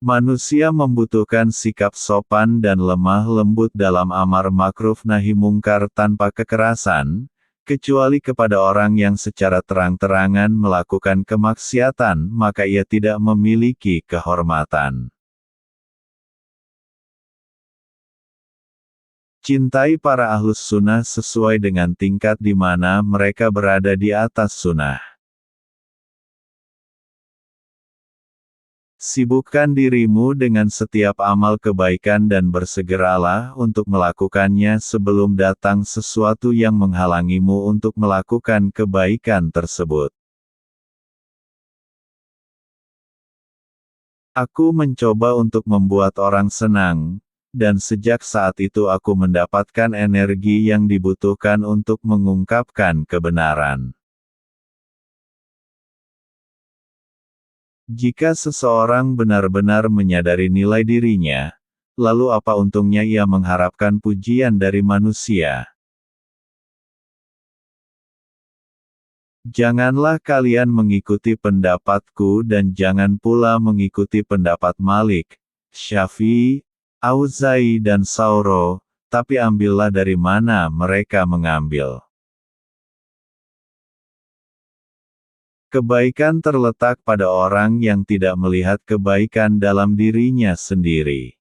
Manusia membutuhkan sikap sopan dan lemah lembut dalam amar ma'ruf nahi mungkar tanpa kekerasan, kecuali kepada orang yang secara terang-terangan melakukan kemaksiatan, maka ia tidak memiliki kehormatan. Cintai para ahlus sunnah sesuai dengan tingkat di mana mereka berada di atas sunnah. Sibukkan dirimu dengan setiap amal kebaikan dan bersegeralah untuk melakukannya sebelum datang sesuatu yang menghalangimu untuk melakukan kebaikan tersebut. Aku mencoba untuk membuat orang senang, dan sejak saat itu aku mendapatkan energi yang dibutuhkan untuk mengungkapkan kebenaran. Jika seseorang benar-benar menyadari nilai dirinya, lalu apa untungnya ia mengharapkan pujian dari manusia? Janganlah kalian mengikuti pendapatku dan jangan pula mengikuti pendapat Malik, Syafi'i, Auza'i dan Sauro, tapi ambillah dari mana mereka mengambil. Kebaikan terletak pada orang yang tidak melihat kebaikan dalam dirinya sendiri.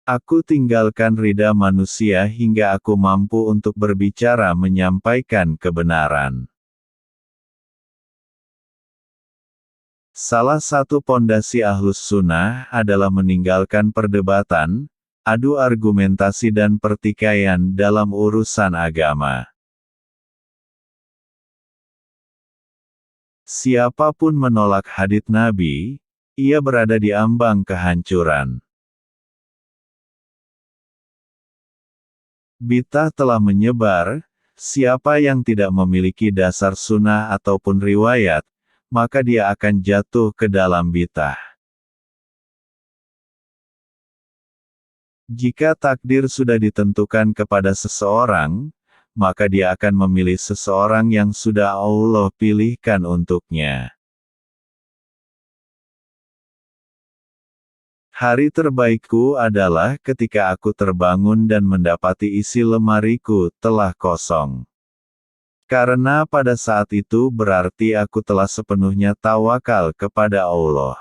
Aku tinggalkan ridha manusia hingga aku mampu untuk berbicara menyampaikan kebenaran. Salah satu pondasi ahlus sunnah adalah meninggalkan perdebatan, adu argumentasi dan pertikaian dalam urusan agama. Siapapun menolak hadits Nabi, ia berada di ambang kehancuran. Bid'ah telah menyebar, siapa yang tidak memiliki dasar sunnah ataupun riwayat, maka dia akan jatuh ke dalam bid'ah. Jika takdir sudah ditentukan kepada seseorang, maka dia akan memilih seseorang yang sudah Allah pilihkan untuknya. Hari terbaikku adalah ketika aku terbangun dan mendapati isi lemariku telah kosong. Karena pada saat itu berarti aku telah sepenuhnya tawakal kepada Allah.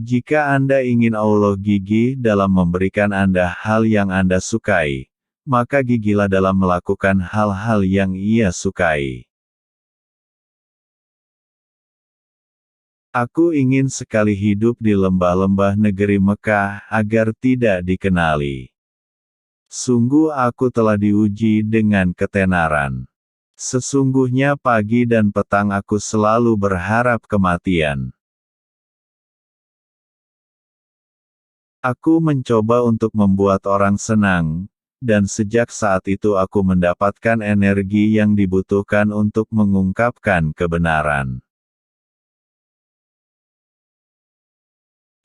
Jika Anda ingin Allah gigih dalam memberikan Anda hal yang Anda sukai, maka gigihlah dalam melakukan hal-hal yang Ia sukai. Aku ingin sekali hidup di lembah-lembah negeri Mekah agar tidak dikenali. Sungguh aku telah diuji dengan ketenaran. Sesungguhnya pagi dan petang aku selalu berharap kematian. Aku mencoba untuk membuat orang senang, dan sejak saat itu aku mendapatkan energi yang dibutuhkan untuk mengungkapkan kebenaran.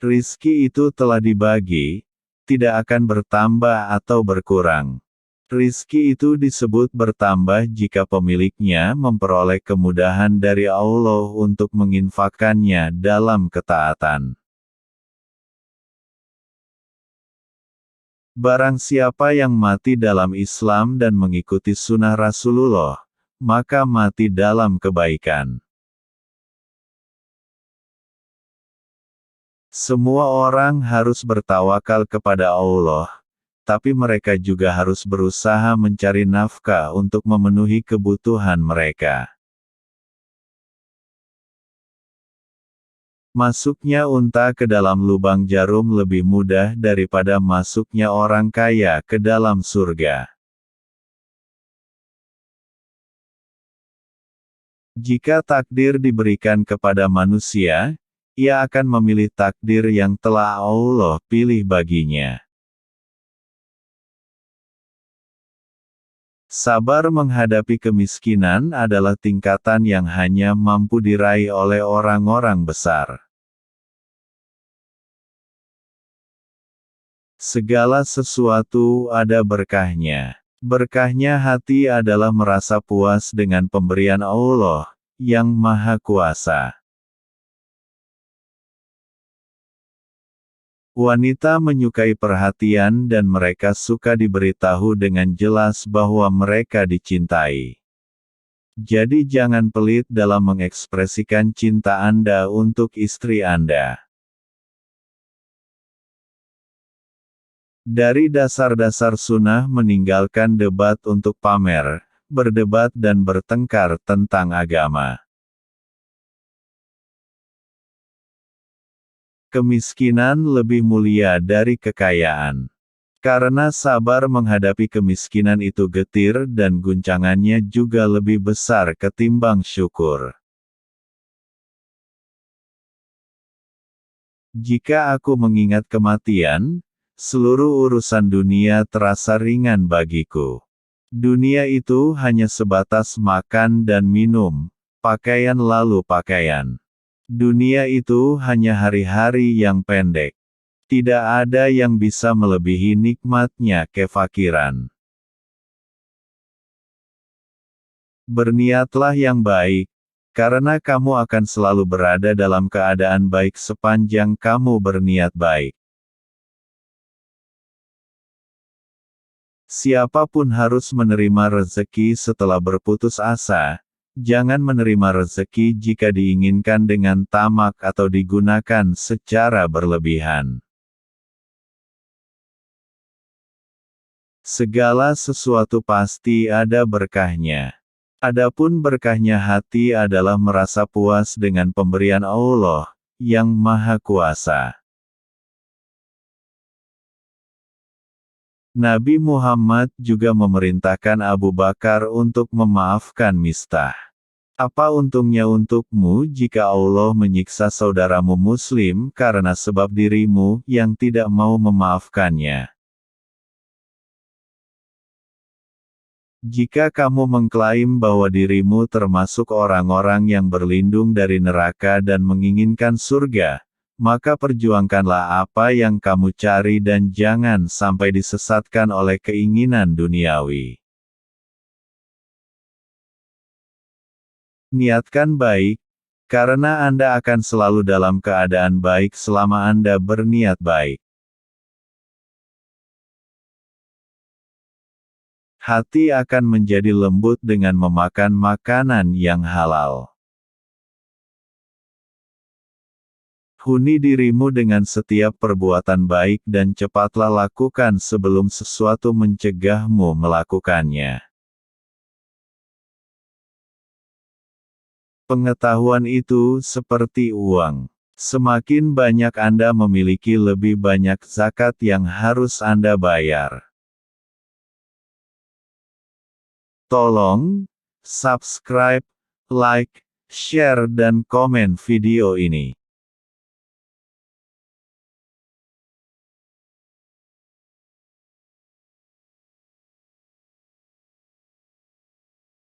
Rizki itu telah dibagi, tidak akan bertambah atau berkurang. Rizki itu disebut bertambah jika pemiliknya memperoleh kemudahan dari Allah untuk menginfakkannya dalam ketaatan. Barang siapa yang mati dalam Islam dan mengikuti sunnah Rasulullah, maka mati dalam kebaikan. Semua orang harus bertawakal kepada Allah, tapi mereka juga harus berusaha mencari nafkah untuk memenuhi kebutuhan mereka. Masuknya unta ke dalam lubang jarum lebih mudah daripada masuknya orang kaya ke dalam surga. Jika takdir diberikan kepada manusia, ia akan memilih takdir yang telah Allah pilih baginya. Sabar menghadapi kemiskinan adalah tingkatan yang hanya mampu diraih oleh orang-orang besar. Segala sesuatu ada berkahnya. Berkahnya hati adalah merasa puas dengan pemberian Allah, yang Maha Kuasa. Wanita menyukai perhatian dan mereka suka diberitahu dengan jelas bahwa mereka dicintai. Jadi jangan pelit dalam mengekspresikan cinta Anda untuk istri Anda. Dari dasar-dasar sunnah meninggalkan debat untuk pamer, berdebat dan bertengkar tentang agama. Kemiskinan lebih mulia dari kekayaan. Karena sabar menghadapi kemiskinan itu getir dan guncangannya juga lebih besar ketimbang syukur. Jika aku mengingat kematian, seluruh urusan dunia terasa ringan bagiku. Dunia itu hanya sebatas makan dan minum, pakaian lalu pakaian. Dunia itu hanya hari-hari yang pendek. Tidak ada yang bisa melebihi nikmatnya kefakiran. Berniatlah yang baik, karena kamu akan selalu berada dalam keadaan baik sepanjang kamu berniat baik. Siapapun harus menerima rezeki setelah berputus asa. Jangan menerima rezeki jika diinginkan dengan tamak atau digunakan secara berlebihan. Segala sesuatu pasti ada berkahnya. Adapun berkahnya hati adalah merasa puas dengan pemberian Allah, yang Maha Kuasa. Nabi Muhammad juga memerintahkan Abu Bakar untuk memaafkan Mistah. Apa untungnya untukmu jika Allah menyiksa saudaramu Muslim karena sebab dirimu yang tidak mau memaafkannya? Jika kamu mengklaim bahwa dirimu termasuk orang-orang yang berlindung dari neraka dan menginginkan surga, maka perjuangkanlah apa yang kamu cari dan jangan sampai disesatkan oleh keinginan duniawi. Niatkan baik, karena Anda akan selalu dalam keadaan baik selama Anda berniat baik. Hati akan menjadi lembut dengan memakan makanan yang halal. Huni dirimu dengan setiap perbuatan baik dan cepatlah lakukan sebelum sesuatu mencegahmu melakukannya. Pengetahuan itu seperti uang. Semakin banyak Anda memiliki, lebih banyak zakat yang harus Anda bayar. Tolong subscribe, like, share dan komen video ini.